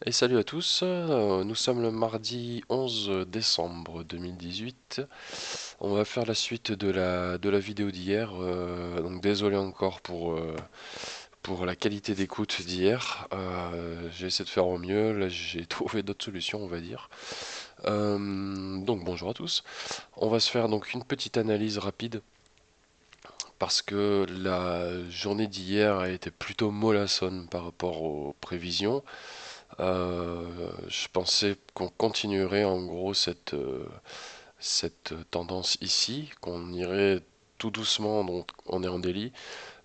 Et salut à tous, nous sommes le mardi 11 décembre 2018. On va faire la suite de la vidéo d'hier, donc désolé encore pour la qualité d'écoute d'hier. J'ai essayé de faire au mieux, là j'ai trouvé d'autres solutions on va dire. Donc bonjour à tous. On va se faire donc une petite analyse rapide parce que la journée d'hier a été plutôt mollassonne par rapport aux prévisions. Je pensais qu'on continuerait en gros cette tendance ici, qu'on irait tout doucement, donc on est en délit,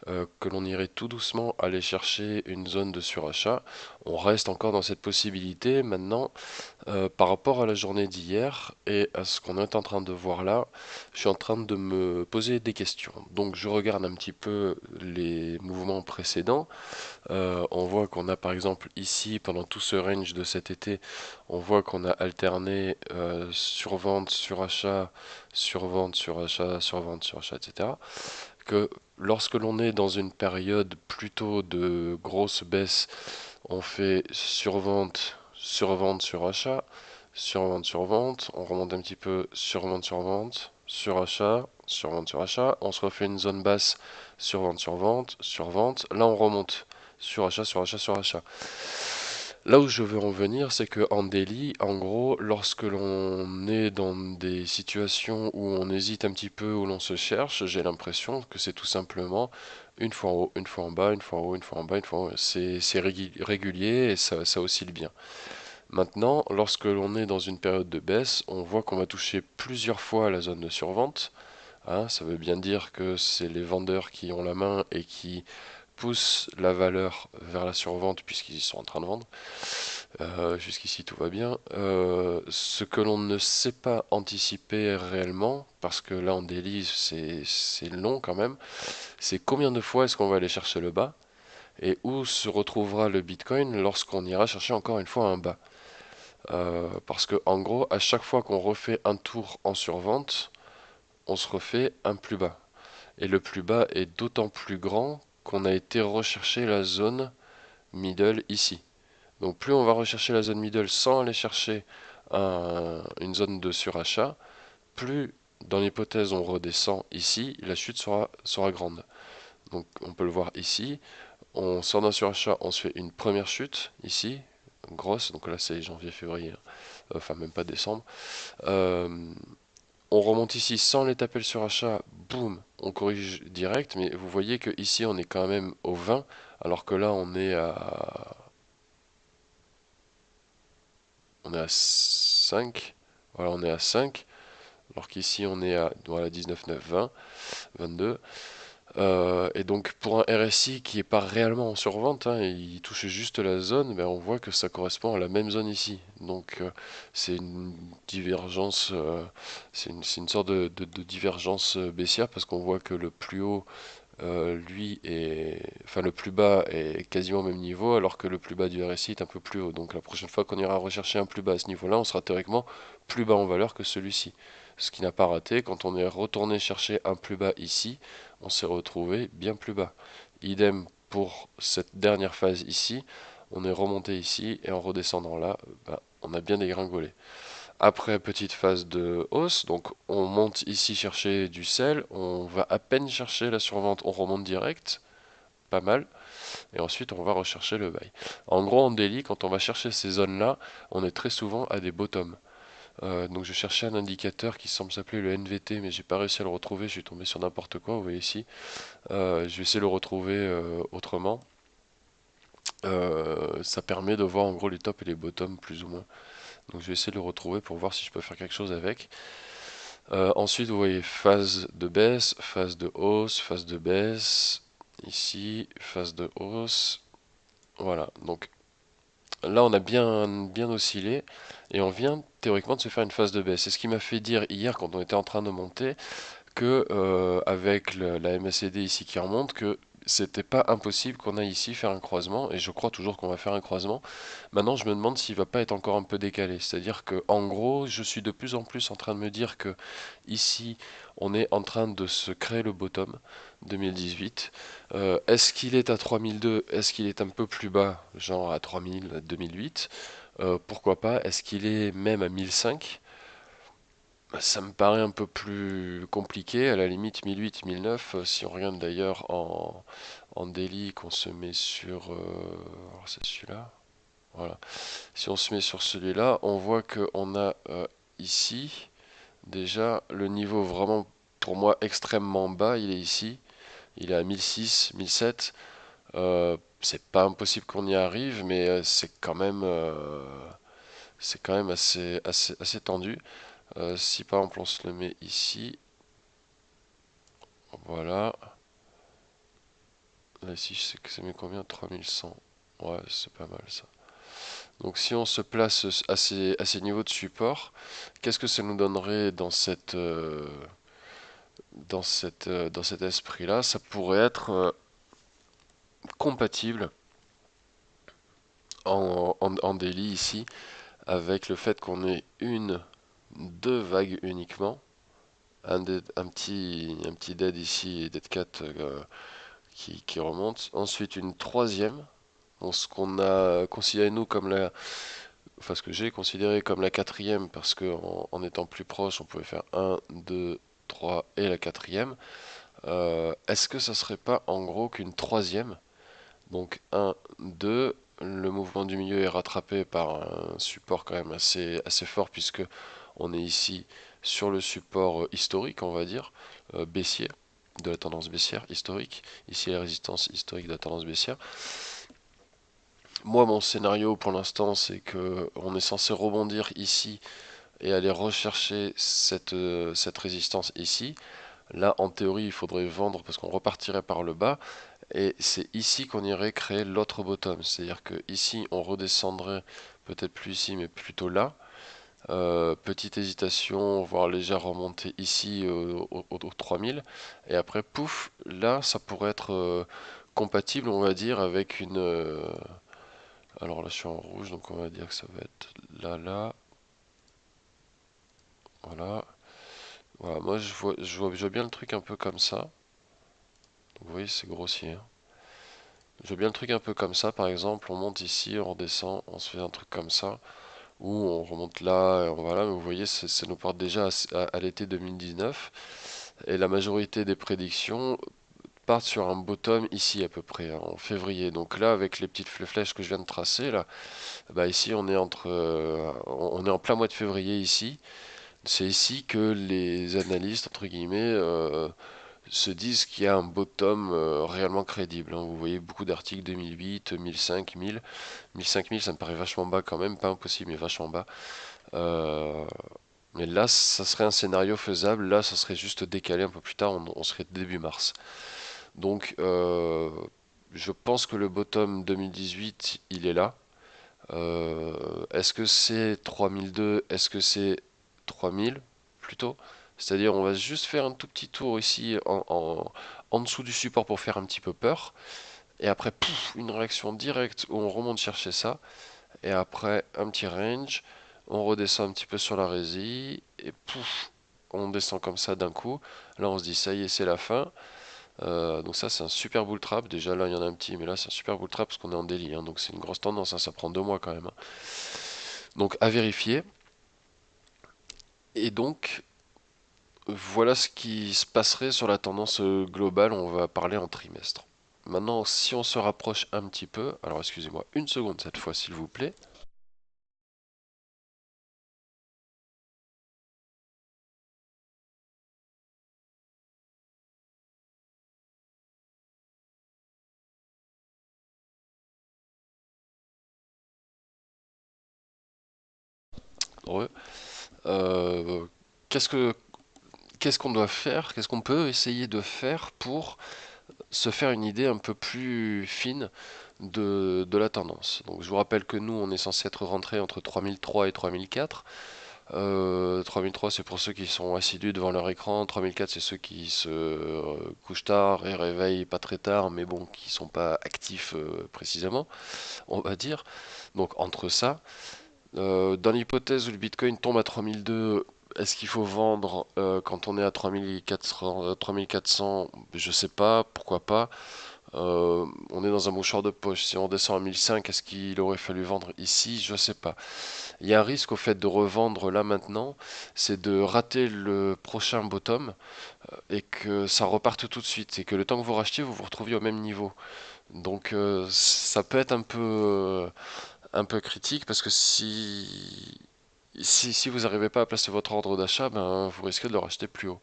que l'on irait tout doucement aller chercher une zone de surachat. On reste encore dans cette possibilité. Maintenant, par rapport à la journée d'hier et à ce qu'on est en train de voir là, je suis en train de me poser des questions. Donc je regarde un petit peu les mouvements précédents. On voit qu'on a par exemple ici, pendant tout ce range de cet été, on voit qu'on a alterné survente, surachat, survente, surachat, survente, surachat, etc. Que lorsque l'on est dans une période plutôt de grosse baisse, on fait survente, survente, surachat, survente, survente, on remonte un petit peu, survente, survente, surachat, survente, surachat, on se refait une zone basse, survente, survente, survente, là on remonte, surachat, surachat, surachat. Là où je veux en venir, c'est que en daily, en gros, lorsque l'on est dans des situations où on hésite un petit peu, où l'on se cherche, j'ai l'impression que c'est tout simplement une fois en haut, une fois en bas, une fois en haut, une fois en bas, une fois en haut. C'est régulier et ça oscille bien. Maintenant, lorsque l'on est dans une période de baisse, on voit qu'on va toucher plusieurs fois la zone de survente. Hein, ça veut bien dire que c'est les vendeurs qui ont la main et qui poussent la valeur vers la survente puisqu'ils sont en train de vendre. Jusqu'ici tout va bien. Ce que l'on ne sait pas anticiper réellement, parce que là on délise, c'est long quand même, c'est combien de fois est-ce qu'on va aller chercher le bas et où se retrouvera le Bitcoin lorsqu'on ira chercher encore une fois un bas. Parce que en gros, à chaque fois qu'on refait un tour en survente, on se refait un plus bas. Et le plus bas est d'autant plus grand qu'on a été rechercher la zone middle ici. Donc plus on va rechercher la zone middle sans aller chercher une zone de surachat, plus dans l'hypothèse on redescend ici, la chute sera grande. Donc on peut le voir ici, on sort d'un surachat, on se fait une première chute ici, grosse, donc là c'est janvier-février, enfin même pas décembre. Euh, on remonte ici sans les taper le surachat, boum, on corrige direct, mais vous voyez que ici on est quand même au 20, alors que là on est à 5. Voilà, on est à 5. Alors qu'ici on est à voilà, 19, 9, 20, 22. Et donc pour un RSI qui n'est pas réellement en survente, hein, il touche juste la zone, ben on voit que ça correspond à la même zone ici. Donc c'est une divergence, c'est une sorte de divergence baissière parce qu'on voit que le plus haut, lui, enfin le plus bas est quasiment au même niveau alors que le plus bas du RSI est un peu plus haut. Donc la prochaine fois qu'on ira rechercher un plus bas à ce niveau-là, on sera théoriquement plus bas en valeur que celui-ci. Ce qui n'a pas raté, quand on est retourné chercher un plus bas ici, on s'est retrouvé bien plus bas. Idem pour cette dernière phase ici, on est remonté ici et en redescendant là, bah, on a bien dégringolé. Après, petite phase de hausse, donc on monte ici chercher du sel, on va à peine chercher la survente, on remonte direct, pas mal, et ensuite on va rechercher le buy. En gros, en daily, quand on va chercher ces zones-là, on est très souvent à des bottoms. Donc je cherchais un indicateur qui semble s'appeler le NVT, mais j'ai pas réussi à le retrouver, je suis tombé sur n'importe quoi, vous voyez ici. Je vais essayer de le retrouver autrement. Ça permet de voir en gros les tops et les bottoms plus ou moins. Donc je vais essayer de le retrouver pour voir si je peux faire quelque chose avec. Ensuite, vous voyez phase de baisse, phase de hausse, phase de baisse. Ici, phase de hausse. Voilà, donc là on a bien oscillé et on vient théoriquement de se faire une phase de baisse. C'est ce qui m'a fait dire hier quand on était en train de monter que avec la MACD ici qui remonte que c'était pas impossible qu'on aille ici faire un croisement, et je crois toujours qu'on va faire un croisement. Maintenant, je me demande s'il va pas être encore un peu décalé. C'est-à-dire que, en gros, je suis de plus en plus en train de me dire que ici, on est en train de se créer le bottom 2018. Est-ce qu'il est à 3002? Est-ce qu'il est un peu plus bas, genre à 3000, à 2008? Pourquoi pas? Est-ce qu'il est même à 1005? Ça me paraît un peu plus compliqué, à la limite 1008, 1009, si on regarde d'ailleurs en daily qu'on se met sur... alors c'est celui-là, voilà. Si on se met sur celui-là, on voit qu'on a ici, déjà, le niveau vraiment, pour moi, extrêmement bas, il est ici. Il est à 1006, 1007. C'est pas impossible qu'on y arrive, mais c'est quand même assez tendu. Si par exemple on se le met ici, voilà. Là ici, je sais que ça met combien? 3100. Ouais, c'est pas mal ça. Donc si on se place à ces niveaux de support, qu'est-ce que ça nous donnerait dans cet esprit-là? Ça pourrait être compatible en daily ici, avec le fait qu'on ait deux vagues uniquement, un petit dead ici et dead cat qui remonte. Ensuite une troisième, ce qu'on a considéré nous comme enfin ce que j'ai considéré comme la quatrième, parce que en étant plus proche, on pouvait faire un 2 3 et la quatrième. Est-ce que ça serait pas en gros qu'une troisième? Donc un 2, le mouvement du milieu est rattrapé par un support quand même assez fort, puisque on est ici sur le support historique, on va dire, baissier, de la tendance baissière historique. Ici la résistance historique de la tendance baissière. Moi, mon scénario pour l'instant, c'est que on est censé rebondir ici et aller rechercher cette résistance ici. Là, en théorie, il faudrait vendre parce qu'on repartirait par le bas. Et c'est ici qu'on irait créer l'autre bottom. C'est-à-dire que ici, on redescendrait peut-être plus ici, mais plutôt là. Petite hésitation, voire légère remontée ici au 3000. Et après, pouf, là, ça pourrait être compatible, on va dire, avec une... alors là, je suis en rouge, donc on va dire que ça va être là, là. Voilà. Voilà, moi, je vois bien le truc un peu comme ça. Donc, vous voyez, c'est grossier, hein. Je vois bien le truc un peu comme ça, par exemple, on monte ici, on redescend, on se fait un truc comme ça, ou on remonte là, et voilà, mais vous voyez, ça nous porte déjà à l'été 2019, et la majorité des prédictions partent sur un bottom ici à peu près, hein, en février. Donc là, avec les petites flèches que je viens de tracer, là, bah ici on est on est en plein mois de février ici. C'est ici que les analystes, entre guillemets, se disent qu'il y a un bottom réellement crédible, hein. Vous voyez beaucoup d'articles 2008, 1005, 1000. 1005 000, ça me paraît vachement bas quand même, pas impossible, mais vachement bas. Euh, mais là, ça serait un scénario faisable. Là, ça serait juste décalé un peu plus tard, on serait début mars. Donc, je pense que le bottom 2018, il est là. Est-ce que c'est 3002? Est-ce que c'est 3000 plutôt? C'est-à-dire, on va juste faire un tout petit tour ici en dessous du support pour faire un petit peu peur. Et après, pouf, une réaction directe où on remonte chercher ça. Et après, un petit range. On redescend un petit peu sur la résie. Et pouf, on descend comme ça d'un coup. Là, on se dit, ça y est, c'est la fin. Donc ça, c'est un super bull trap. Déjà, là, il y en a un petit, mais là, c'est un super bull trap parce qu'on est en daily, hein. Donc c'est une grosse tendance, hein. Ça prend 2 mois quand même, hein. Donc à vérifier. Et donc, voilà ce qui se passerait sur la tendance globale. On va parler en trimestre. Maintenant, si on se rapproche un petit peu, alors excusez-moi une seconde cette fois, s'il vous plaît. Re. Euh, qu'est-ce que qu'est-ce qu'on doit faire? Qu'est-ce qu'on peut essayer de faire pour se faire une idée un peu plus fine de la tendance? Donc, je vous rappelle que nous, on est censé être rentré entre 3003 et 3004. 3003 c'est pour ceux qui sont assidus devant leur écran. 3004 c'est ceux qui se couchent tard et réveillent pas très tard, mais bon, qui sont pas actifs précisément, on va dire. Donc entre ça, dans l'hypothèse où le Bitcoin tombe à 3002, est-ce qu'il faut vendre quand on est à 3400, 3400? Je sais pas, pourquoi pas. On est dans un mouchoir de poche. Si on descend à 1005, est-ce qu'il aurait fallu vendre ici? Je sais pas. Il y a un risque au fait de revendre là maintenant, c'est de rater le prochain bottom et que ça reparte tout de suite. Et que le temps que vous rachetiez, vous vous retrouviez au même niveau. Donc ça peut être un peu critique parce que si vous n'arrivez pas à placer votre ordre d'achat, ben, vous risquez de le racheter plus haut.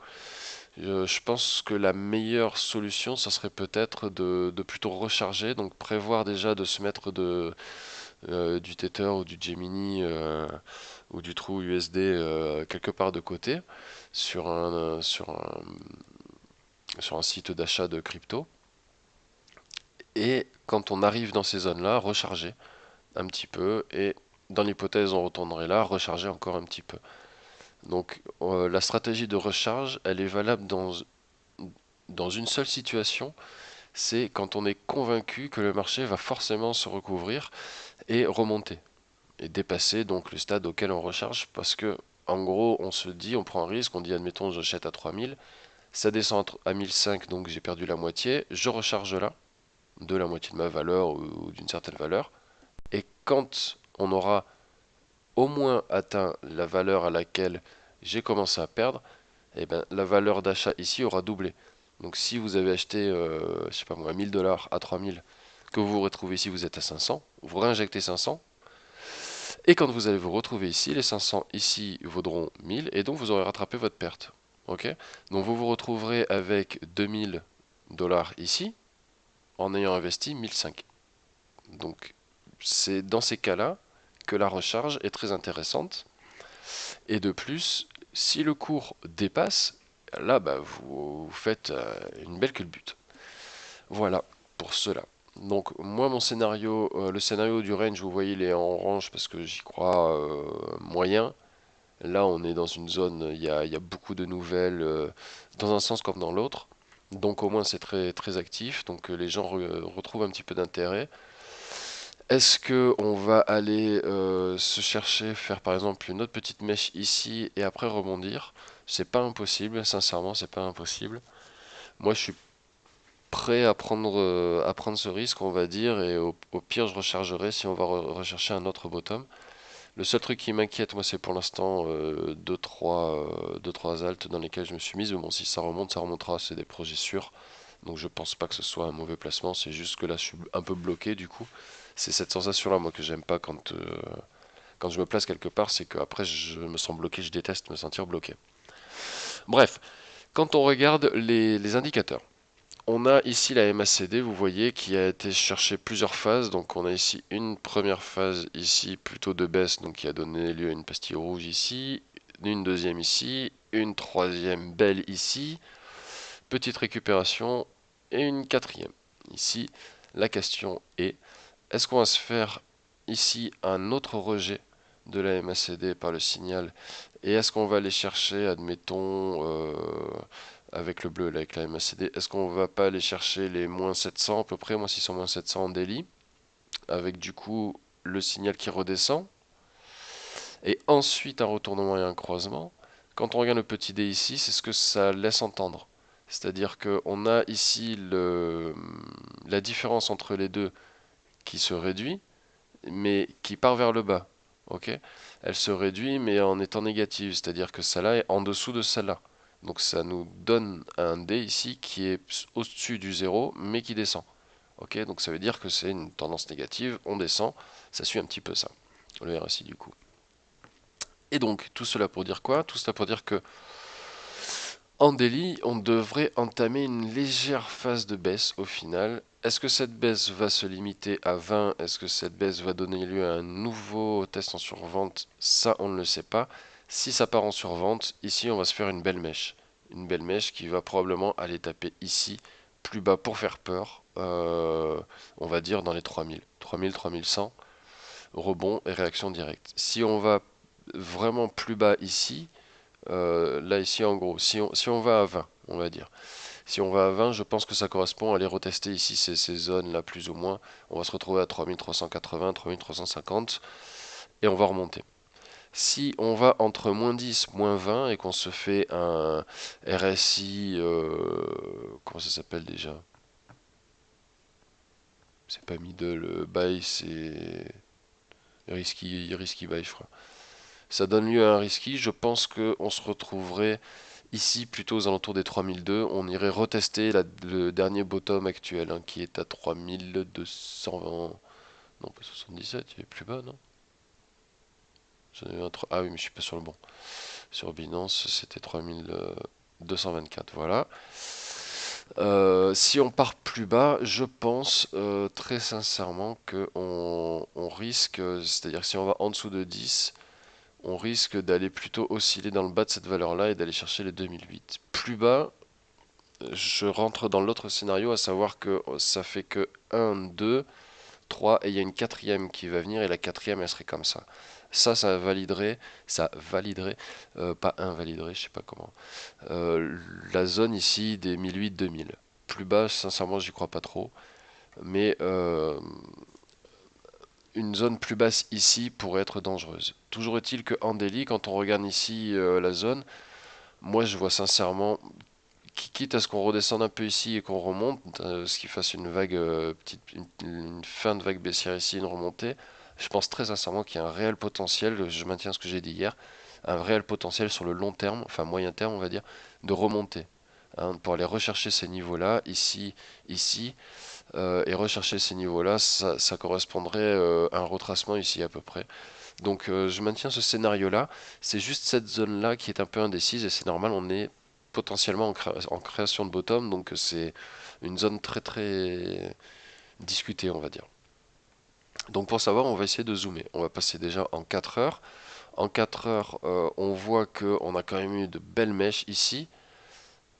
Je pense que la meilleure solution, ça serait peut-être de plutôt recharger, donc prévoir déjà de se mettre du Tether ou du Gemini ou du True USD quelque part de côté sur sur un site d'achat de crypto. Et quand on arrive dans ces zones-là, recharger un petit peu et dans l'hypothèse on retournerait là, recharger encore un petit peu. Donc la stratégie de recharge, elle est valable dans une seule situation, c'est quand on est convaincu que le marché va forcément se recouvrir et remonter, et dépasser donc le stade auquel on recharge, parce que en gros on se dit, on prend un risque, on dit admettons j'achète à 3000, ça descend à 1005 donc j'ai perdu la moitié, je recharge là, de la moitié de ma valeur ou d'une certaine valeur, et quand on aura au moins atteint la valeur à laquelle j'ai commencé à perdre, eh ben, la valeur d'achat ici aura doublé. Donc si vous avez acheté, je sais pas moi, 1000 dollars à 3000, que vous vous retrouvez ici, vous êtes à 500, vous réinjectez 500, et quand vous allez vous retrouver ici, les 500 ici vaudront 1000, et donc vous aurez rattrapé votre perte. Ok? Donc vous vous retrouverez avec 2000 dollars ici, en ayant investi 1005. Donc c'est dans ces cas-là que la recharge est très intéressante. Et de plus, si le cours dépasse, là bah, vous faites une belle culbute. Voilà pour cela. Donc moi mon scénario, le scénario du range, vous voyez il est en orange parce que j'y crois moyen. Là on est dans une zone, il y a beaucoup de nouvelles dans un sens comme dans l'autre. Donc au moins c'est très, très actif, donc les gens retrouvent un petit peu d'intérêt. Est-ce que on va aller se chercher, faire par exemple une autre petite mèche ici et après rebondir? C'est pas impossible, sincèrement, c'est pas impossible. Moi, je suis prêt à prendre ce risque, on va dire, et au pire, je rechargerai si on va rechercher un autre bottom. Le seul truc qui m'inquiète, moi, c'est pour l'instant 2-3 haltes dans lesquelles je me suis mise. Mais bon, si ça remonte, ça remontera, c'est des projets sûrs. Donc je pense pas que ce soit un mauvais placement, c'est juste que là, je suis un peu bloqué du coup. C'est cette sensation-là, moi, que j'aime pas quand je me place quelque part, c'est qu'après je me sens bloqué, je déteste me sentir bloqué. Bref, quand on regarde les indicateurs, on a ici la MACD, vous voyez, qui a été chercher plusieurs phases. Donc on a ici une première phase ici plutôt de baisse, donc qui a donné lieu à une pastille rouge ici, une deuxième ici, une troisième belle ici, petite récupération et une quatrième. Ici, la question est-ce qu'on va se faire ici un autre rejet de la MACD par le signal et est-ce qu'on va aller chercher, admettons, avec le bleu, là, avec la MACD, est-ce qu'on va pas aller chercher les moins 700 à peu près, moins 600, moins 700 en daily, avec du coup le signal qui redescend, et ensuite un retournement et un croisement. Quand on regarde le petit D ici, c'est ce que ça laisse entendre. C'est-à-dire qu'on a ici la différence entre les deux qui se réduit, mais qui part vers le bas. Ok? Elle se réduit, mais en étant négative, c'est-à-dire que celle-là est en dessous de celle-là. Donc ça nous donne un D ici qui est au-dessus du zéro, mais qui descend. Ok? Donc ça veut dire que c'est une tendance négative, on descend, ça suit un petit peu ça, le RSI du coup. Et donc tout cela pour dire quoi? Tout cela pour dire que en daily, on devrait entamer une légère phase de baisse au final. Est-ce que cette baisse va se limiter à 20? Est-ce que cette baisse va donner lieu à un nouveau test en survente? Ça, on ne le sait pas. Si ça part en survente, ici, on va se faire une belle mèche. Une belle mèche qui va probablement aller taper ici, plus bas pour faire peur. On va dire dans les 3000. 3000, 3100. Rebond et réaction directe. Si on va vraiment plus bas ici, là ici en gros, si on va à 20, on va dire. Si on va à 20, je pense que ça correspond à aller retester ici ces zones là plus ou moins. On va se retrouver à 3380, 3350 et on va remonter. Si on va entre -10, -20 et qu'on se fait un RSI, comment ça s'appelle déjà? C'est pas middle buy, c'est risky buy, je crois. Ça donne lieu à un risky. Je pense qu'on se retrouverait ici plutôt aux alentours des 3002. On irait retester le dernier bottom actuel hein, qui est à 3220. Non, pas 77, il est plus bas, non? Ah oui, mais je suis pas sur le bon. Sur Binance, c'était 3224, voilà. Si on part plus bas, je pense très sincèrement que on risque, c'est-à-dire si on va en dessous de 10, on risque d'aller plutôt osciller dans le bas de cette valeur-là et d'aller chercher les 2008. Plus bas, je rentre dans l'autre scénario, à savoir que ça fait que 1, 2, 3, et il y a une quatrième qui va venir, et la quatrième, elle serait comme ça. Ça validerait, pas invaliderait, je sais pas comment, la zone ici des 1008-2000. Plus bas, sincèrement, j'y crois pas trop, mais une zone plus basse ici pourrait être dangereuse. Toujours est-il que en daily, quand on regarde ici la zone, moi je vois sincèrement, quitte à ce qu'on redescende un peu ici et qu'on remonte, ce qui fasse une vague, une fin de vague baissière ici, une remontée, je pense très sincèrement qu'il y a un réel potentiel, je maintiens ce que j'ai dit hier, un réel potentiel sur le long terme, enfin moyen terme on va dire, de remonter. Hein, pour aller rechercher ces niveaux-là, ici, ici, et rechercher ces niveaux-là, ça correspondrait à un retracement ici à peu près. Donc je maintiens ce scénario-là. C'est juste cette zone-là qui est un peu indécise et c'est normal, on est potentiellement en création de bottom, donc c'est une zone très très discutée, on va dire. Donc pour savoir, on va essayer de zoomer. On va passer déjà en 4 heures. En 4 heures, on voit qu'on a quand même eu de belles mèches ici.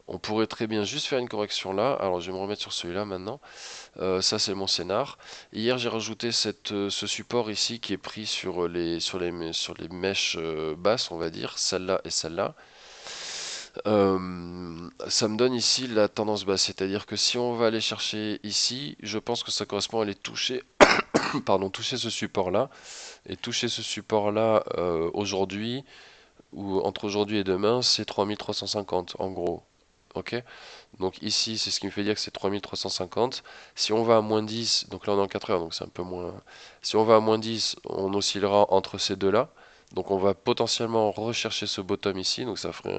On pourrait très bien juste faire une correction là. Alors je vais me remettre sur celui-là maintenant. Ça c'est mon scénar. Hier j'ai rajouté ce support ici qui est pris sur les mèches basses, on va dire, celle-là et celle-là. Ça me donne ici la tendance basse, c'est-à-dire que si on va aller chercher ici, je pense que ça correspond à aller toucher, pardon, toucher ce support-là, et toucher ce support-là aujourd'hui, ou entre aujourd'hui et demain, c'est 3350 en gros. Ok? Donc ici, c'est ce qui me fait dire que c'est 3350. Si on va à -10, donc là on est en 4 heures, donc c'est un peu moins. Si on va à -10, on oscillera entre ces deux-là. Donc on va potentiellement rechercher ce bottom ici. Donc ça ferait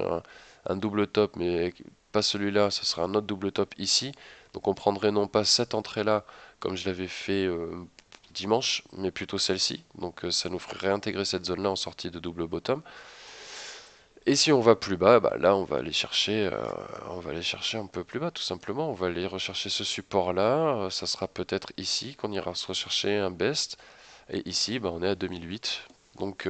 un double top, mais pas celui-là, ça sera un autre double top ici. Donc on prendrait non pas cette entrée-là, comme je l'avais fait dimanche, mais plutôt celle-ci. Donc ça nous ferait réintégrer cette zone-là en sortie de double bottom. Et si on va plus bas, bah là on va aller chercher un peu plus bas tout simplement. On va aller rechercher ce support-là. Ça sera peut-être ici qu'on ira se rechercher un best. Et ici, bah, on est à 2008. Donc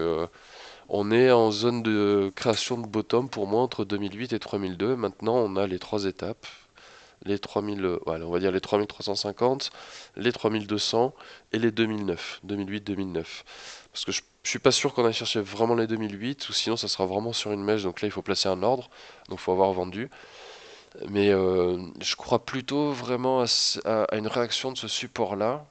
on est en zone de création de bottom pour moi entre 2008 et 3002. Maintenant on a les trois étapes. Les 3000, voilà, on va dire les 3350, les 3200 et les 2009, 2008-2009. Parce que je suis pas sûr qu'on aille chercher vraiment les 2008 ou sinon ça sera vraiment sur une mèche. Donc là il faut placer un ordre, donc il faut avoir vendu. Mais je crois plutôt vraiment à une réaction de ce support-là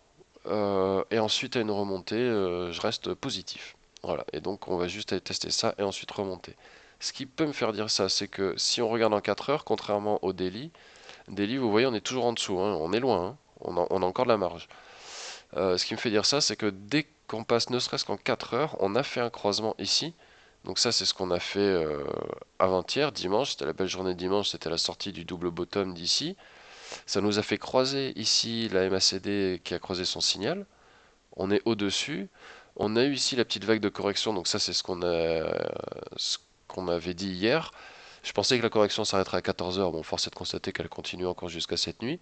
et ensuite à une remontée. Je reste positif. Voilà, et donc on va juste aller tester ça et ensuite remonter. Ce qui peut me faire dire ça, c'est que si on regarde en 4 heures, contrairement au daily, vous voyez, on est toujours en dessous, hein, on est loin, hein, on a encore de la marge. Ce qui me fait dire ça, c'est que dès qu'on passe ne serait-ce qu'en 4 heures, on a fait un croisement ici. Donc ça, c'est ce qu'on a fait avant-hier, dimanche. C'était la belle journée de dimanche, c'était la sortie du double bottom d'ici. Ça nous a fait croiser ici la MACD qui a croisé son signal. On est au-dessus. On a eu ici la petite vague de correction, donc ça, c'est ce qu'on avait dit hier. Je pensais que la correction s'arrêterait à 14 heures. Bon, force est de constater qu'elle continue encore jusqu'à cette nuit.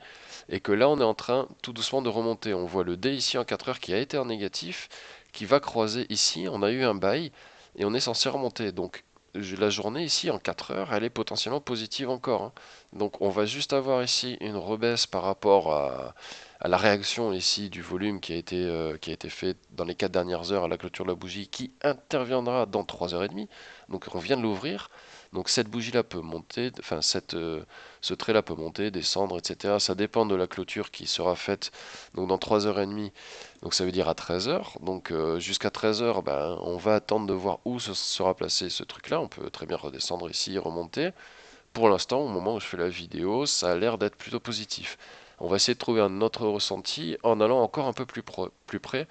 Et que là, on est en train tout doucement de remonter. On voit le D ici en 4 heures qui a été en négatif, qui va croiser ici. On a eu un buy et on est censé remonter. Donc, la journée ici en 4 heures, elle est potentiellement positive encore. Hein. Donc on va juste avoir ici une rebaisse par rapport à la réaction ici du volume qui a été fait dans les 4 dernières heures à la clôture de la bougie qui interviendra dans 3h30. Donc on vient de l'ouvrir. Donc cette bougie-là peut monter, enfin ce trait-là peut monter, descendre, etc. Ça dépend de la clôture qui sera faite donc dans 3h30. Donc ça veut dire à 13h. Donc jusqu'à 13h, ben, on va attendre de voir où sera placé ce truc-là. On peut très bien redescendre ici, remonter. Pour l'instant, au moment où je fais la vidéo, ça a l'air d'être plutôt positif. On va essayer de trouver un autre ressenti en allant encore un peu plus près.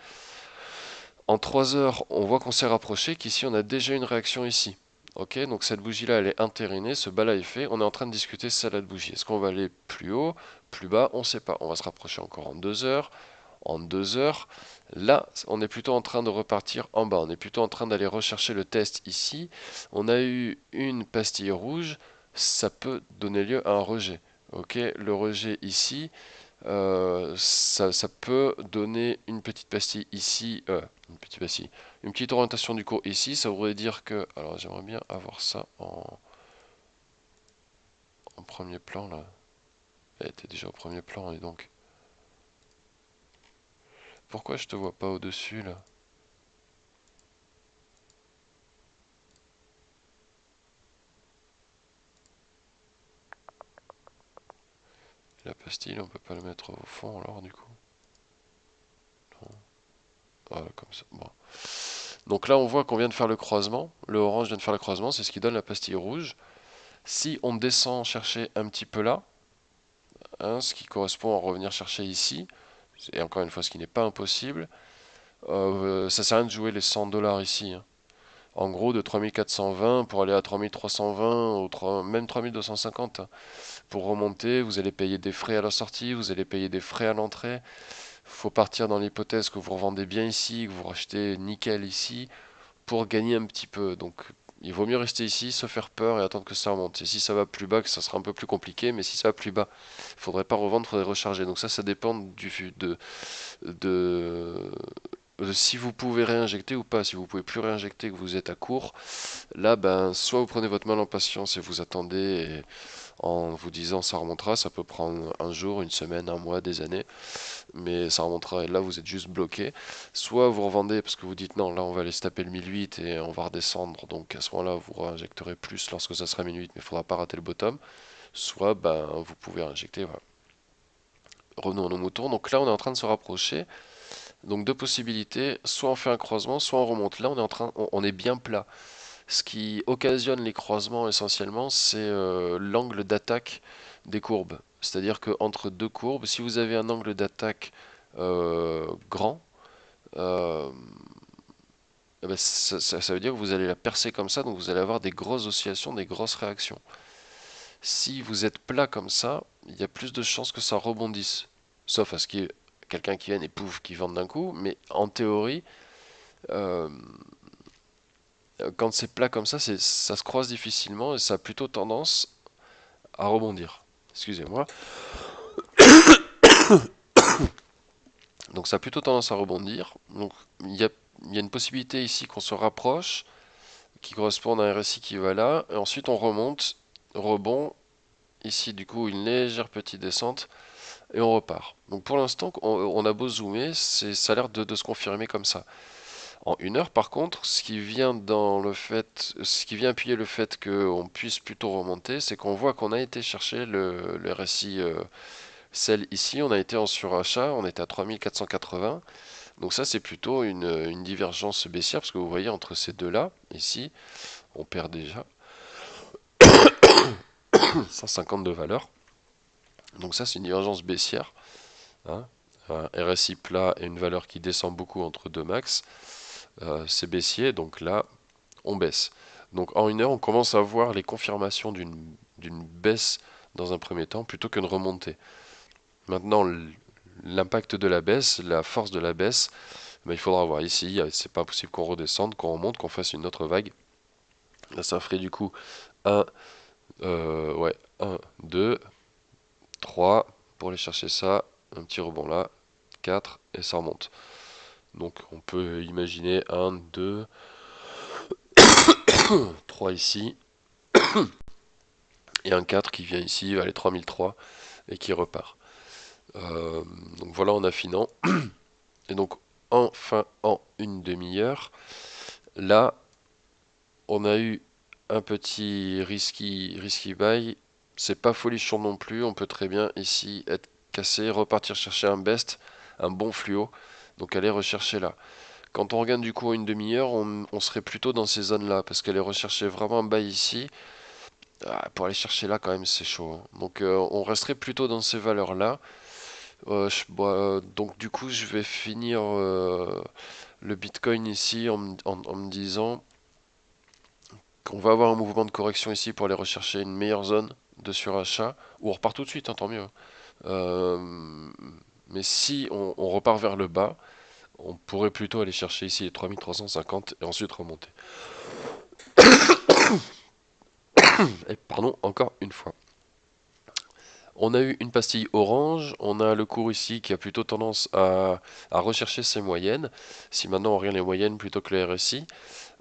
En 3 heures, on voit qu'on s'est rapproché, qu'ici on a déjà une réaction ici. Ok, donc cette bougie-là, elle est entérinée, ce bas-là est fait. On est en train de discuter celle-là de bougie. Est-ce qu'on va aller plus haut, plus bas? On ne sait pas. On va se rapprocher encore en 2 heures. En 2 heures, là, on est plutôt en train de repartir en bas. On est plutôt en train d'aller rechercher le test ici. On a eu une pastille rouge. Ça peut donner lieu à un rejet. Ok, le rejet ici, ça peut donner une petite pastille ici, une petite orientation du cours ici. Ça voudrait dire que, alors j'aimerais bien avoir ça en premier plan là. Elle était déjà au premier plan et donc. Pourquoi je te vois pas au-dessus là? La pastille, on peut pas la mettre au fond alors du coup. Non. Voilà, comme ça. Bon. Donc là, on voit qu'on vient de faire le croisement. Le orange vient de faire le croisement, c'est ce qui donne la pastille rouge. Si on descend chercher un petit peu là, hein, ce qui correspond à revenir chercher ici, et encore une fois, ce qui n'est pas impossible, ça sert à rien de jouer les 100 dollars ici, hein. En gros, de 3420 pour aller à 3320 ou même 3250. Pour remonter, vous allez payer des frais à la sortie, vous allez payer des frais à l'entrée. Faut partir dans l'hypothèse que vous revendez bien ici, que vous rachetez nickel ici, pour gagner un petit peu. Donc il vaut mieux rester ici, se faire peur et attendre que ça remonte. Et si ça va plus bas, que ça sera un peu plus compliqué, mais si ça va plus bas, il faudrait pas revendre, il faudrait recharger. Donc ça dépend de, si vous pouvez réinjecter ou pas. Si vous pouvez plus réinjecter, que vous êtes à court, là, ben, soit vous prenez votre mal en patience et vous attendez en vous disant ça remontera, ça peut prendre un jour, une semaine, un mois, des années, mais ça remontera et là vous êtes juste bloqué. Soit vous revendez parce que vous dites non, là on va aller se taper le 1008 et on va redescendre, donc à ce moment-là vous réinjecterez plus lorsque ça sera 1008, mais il ne faudra pas rater le bottom. Soit ben, vous pouvez réinjecter. Voilà. Revenons à nos moutons. Donc là on est en train de se rapprocher. Donc deux possibilités, soit on fait un croisement, soit on remonte. Là on est bien plat. Ce qui occasionne les croisements essentiellement, c'est l'angle d'attaque des courbes. C'est-à-dire qu'entre deux courbes, si vous avez un angle d'attaque grand, euh, eh ben, ça veut dire que vous allez la percer comme ça, donc vous allez avoir des grosses oscillations, des grosses réactions. Si vous êtes plat comme ça, il y a plus de chances que ça rebondisse. Sauf à ce qu'il y ait quelqu'un qui vienne et pouf, qui vende d'un coup, mais en théorie, euh, quand c'est plat comme ça se croise difficilement et ça a plutôt tendance à rebondir. Excusez-moi. Donc ça a plutôt tendance à rebondir. Donc il y a une possibilité ici qu'on se rapproche, qui correspond à un RSI qui va là. Et ensuite on remonte, rebond. Ici du coup une légère petite descente et on repart. Donc pour l'instant on a beau zoomer, ça a l'air de se confirmer comme ça. En 1 heure par contre, ce qui vient appuyer le fait qu'on puisse plutôt remonter, c'est qu'on voit qu'on a été chercher le RSI celle ici, on a été en surachat, on était à 3480. Donc ça, c'est plutôt une divergence baissière, parce que vous voyez, entre ces deux-là, ici, on perd déjà 150 de valeur. Donc ça, c'est une divergence baissière, hein. Un RSI plat et une valeur qui descend beaucoup entre deux max, c'est baissier, donc là, on baisse. Donc en 1 heure, on commence à voir les confirmations d'une baisse dans un premier temps, plutôt qu'une remontée. Maintenant, l'impact de la baisse, la force de la baisse, ben, il faudra voir ici. C'est pas possible qu'on redescende, qu'on remonte, qu'on fasse une autre vague. Là, ça ferait du coup 1, ouais, 1, 2, 3 pour aller chercher ça. Un petit rebond là, 4 et ça remonte. Donc on peut imaginer 1, 2, 3 ici et un 4 qui vient ici, allez 3003 et qui repart. Euh, donc voilà en affinant. Et donc enfin en une demi-heure, là on a eu un petit risky buy. C'est pas folichon non plus, on peut très bien ici être cassé, repartir chercher un best, un bon fluo. Donc aller rechercher là. Quand on regarde du coup une demi-heure, on serait plutôt dans ces zones-là, parce qu'elle est recherchée vraiment en bas ici. Ah, pour aller chercher là, quand même, c'est chaud, hein. Donc on resterait plutôt dans ces valeurs-là. Donc du coup, je vais finir le Bitcoin ici en me disant qu'on va avoir un mouvement de correction ici pour aller rechercher une meilleure zone de surachat, ou on repart tout de suite, hein, tant mieux. Euh, mais si on repart vers le bas, on pourrait plutôt aller chercher ici les 3350 et ensuite remonter. Et pardon, encore une fois. On a eu une pastille orange, on a le cours ici qui a plutôt tendance à rechercher ses moyennes. Si maintenant on regarde les moyennes plutôt que les RSI,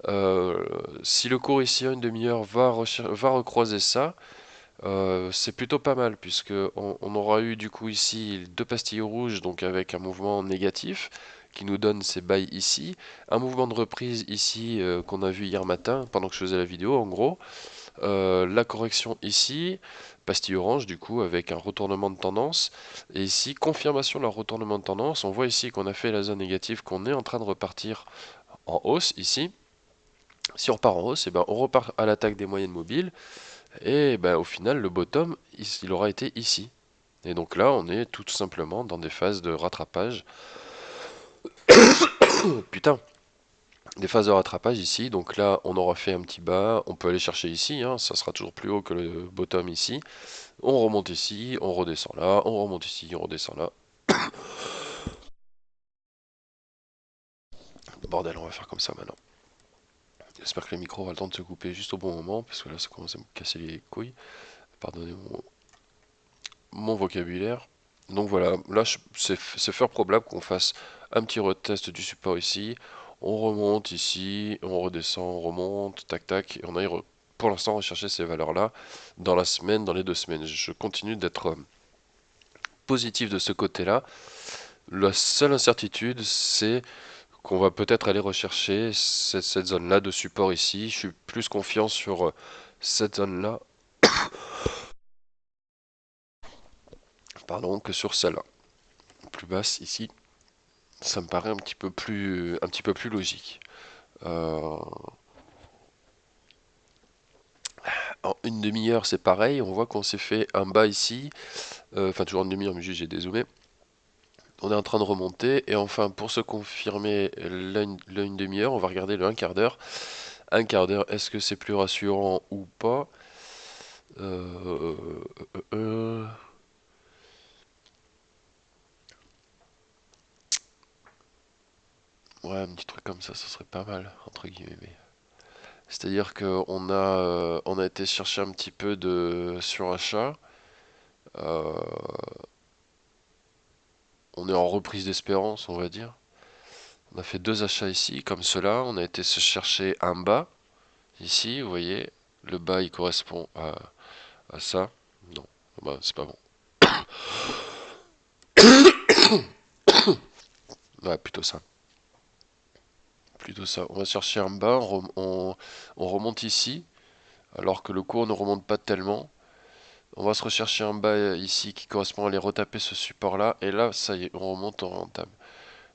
euh, si le cours ici à une demi-heure va recroiser ça, c'est plutôt pas mal puisque on aura eu du coup ici deux pastilles rouges donc avec un mouvement négatif qui nous donne ces bails ici, un mouvement de reprise ici qu'on a vu hier matin pendant que je faisais la vidéo en gros. La correction ici, pastille orange du coup avec un retournement de tendance. Et ici, confirmation de leur retournement de tendance. On voit ici qu'on a fait la zone négative, qu'on est en train de repartir en hausse ici. Si on repart en hausse, et ben on repart à l'attaque des moyennes mobiles. Et ben au final, le bottom, il aura été ici. Et donc là, on est tout simplement dans des phases de rattrapage. Putain, des phases de rattrapage ici. Donc là, on aura fait un petit bas. On peut aller chercher ici, hein, ça sera toujours plus haut que le bottom ici. On remonte ici, on redescend là, on remonte ici, on redescend là. Bordel, on va faire comme ça maintenant. J'espère que le micro aura le temps de se couper juste au bon moment, parce que là ça commence à me casser les couilles. Pardonnez mon vocabulaire. Donc voilà, là c'est fort probable qu'on fasse un petit retest du support ici. On remonte ici, on redescend, on remonte, tac tac, et on aille pour l'instant rechercher ces valeurs-là dans la semaine, dans les 2 semaines. Je continue d'être positif de ce côté-là. La seule incertitude, c'est qu'on va peut-être aller rechercher cette zone-là de support ici. Je suis plus confiant sur cette zone-là, pardon, que sur celle-là. Plus basse ici, ça me paraît un petit peu plus logique. Euh, en une demi-heure, c'est pareil. On voit qu'on s'est fait un bas ici. Enfin, toujours en demi-heure, mais juste j'ai dézoomé. On est en train de remonter. Et enfin, pour se confirmer une demi-heure, on va regarder le un quart d'heure. Un quart d'heure, est-ce que c'est plus rassurant ou pas? euh, euh, euh, Ouais, un petit truc comme ça serait pas mal, entre guillemets. C'est-à-dire on a été chercher un petit peu de surachat. Euh, on est en reprise d'espérance, on va dire. On a fait deux achats ici, comme cela. On a été se chercher un bas, ici, vous voyez. Le bas, il correspond à ça. Non, bah, c'est pas bon. Ouais, plutôt ça. Plutôt ça. On va chercher un bas, on remonte ici, alors que le cours ne remonte pas tellement. On va se rechercher un bas ici qui correspond à aller retaper ce support là. Et là, ça y est, on remonte en rentable.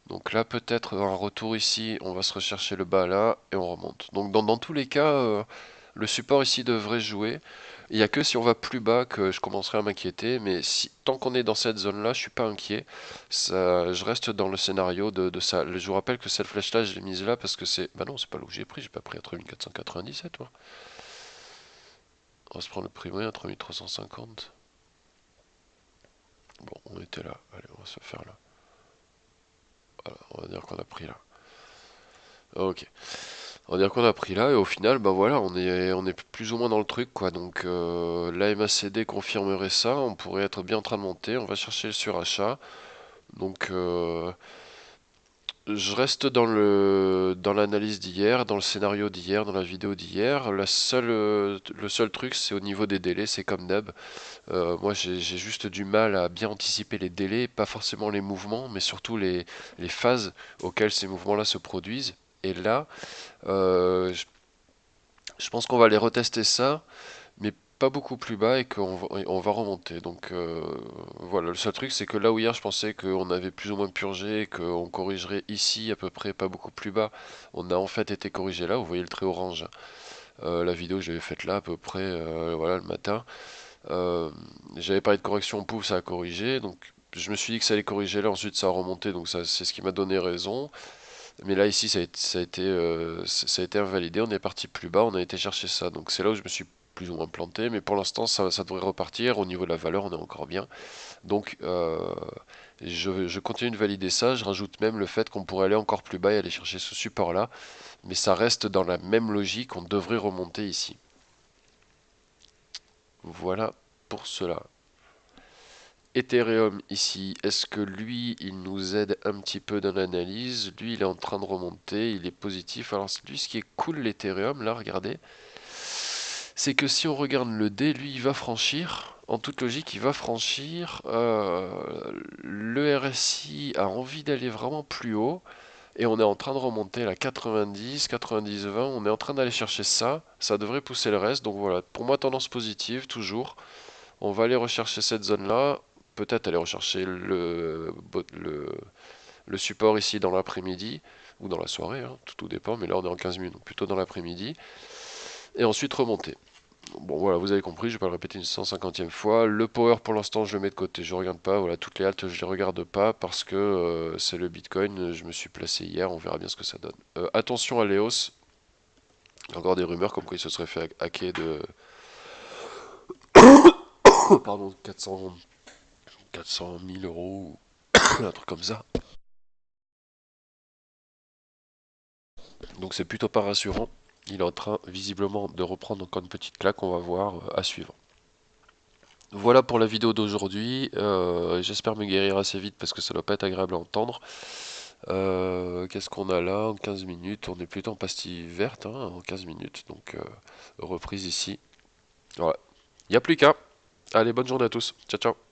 Donc là, peut-être un retour ici, on va se rechercher le bas là et on remonte. Donc dans tous les cas, le support ici devrait jouer. Il n'y a que si on va plus bas que je commencerai à m'inquiéter. Mais si, tant qu'on est dans cette zone-là, je suis pas inquiet. Ça, je reste dans le scénario de ça. Je vous rappelle que cette flèche-là, je l'ai mise là parce que c'est... Bah non, c'est pas là où j'ai pris. J'ai pas pris à 3497, moi. On va se prendre le prix moyen à 3350. Bon, on était là. Allez, on va se faire là. Voilà, on va dire qu'on a pris là. Ok. On va dire qu'on a pris là et au final, bah voilà, on est plus ou moins dans le truc quoi. Donc la MACD confirmerait ça. On pourrait être bien en train de monter. On va chercher le surachat. Donc Je reste dans l'analyse d'hier, dans le scénario d'hier, dans la vidéo d'hier. Le seul truc, c'est au niveau des délais, c'est comme d'hab. Moi, j'ai juste du mal à bien anticiper les délais, pas forcément les mouvements, mais surtout les phases auxquelles ces mouvements-là se produisent. Et là, je pense qu'on va aller retester ça, mais pas beaucoup plus bas et on va remonter. Donc voilà, le seul truc c'est que là où hier je pensais qu'on avait plus ou moins purgé et qu'on corrigerait ici à peu près pas beaucoup plus bas, on a en fait été corrigé là, vous voyez le trait orange. La vidéo que j'avais faite là à peu près voilà le matin. Euh, J'avais parlé de correction, pouf, ça a corrigé, donc je me suis dit que ça allait corriger là, ensuite ça a remonté, donc ça c'est ce qui m'a donné raison. Mais là ici ça a été invalidé, on est parti plus bas, on a été chercher ça. Donc c'est là où je me suis plus ou moins planté, mais pour l'instant ça devrait repartir. Au niveau de la valeur, on est encore bien. Donc je continue de valider ça, je rajoute même le fait qu'on pourrait aller encore plus bas et aller chercher ce support là. Mais ça reste dans la même logique, on devrait remonter ici. Voilà pour cela. Ethereum ici, est-ce que lui, il nous aide un petit peu dans l'analyse? Lui, il est en train de remonter, il est positif. Alors lui, ce qui est cool, l'Ethereum, là, regardez, c'est que si on regarde le D, lui, il va franchir. En toute logique, il va franchir. Le RSI a envie d'aller vraiment plus haut. Et on est en train de remonter la 90, 90, 20. On est en train d'aller chercher ça. Ça devrait pousser le reste. Donc voilà, pour moi, tendance positive, toujours. On va aller rechercher cette zone-là. Peut-être aller rechercher le support ici dans l'après-midi ou dans la soirée, hein, tout dépend. Mais là, on est en 15 minutes, donc plutôt dans l'après-midi. Et ensuite remonter. Bon, voilà, vous avez compris, je vais pas le répéter une 150e fois. Le power, pour l'instant, je le mets de côté. Je regarde pas. Voilà, toutes les haltes, je les regarde pas parce que c'est le Bitcoin. Je me suis placé hier. On verra bien ce que ça donne. Attention à l'EOS. Il y a encore des rumeurs comme quoi il se serait fait hacker de. Pardon, 400 000 euros ou un truc comme ça. Donc c'est plutôt pas rassurant. Il est en train visiblement de reprendre encore une petite claque, on va voir à suivre. Voilà pour la vidéo d'aujourd'hui. J'espère me guérir assez vite parce que ça doit pas être agréable à entendre. Qu'est-ce qu'on a là en 15 minutes? On est plutôt en pastille verte hein, en 15 minutes. Donc reprise ici. Voilà. Il n'y a plus qu'à. Allez, bonne journée à tous. Ciao ciao.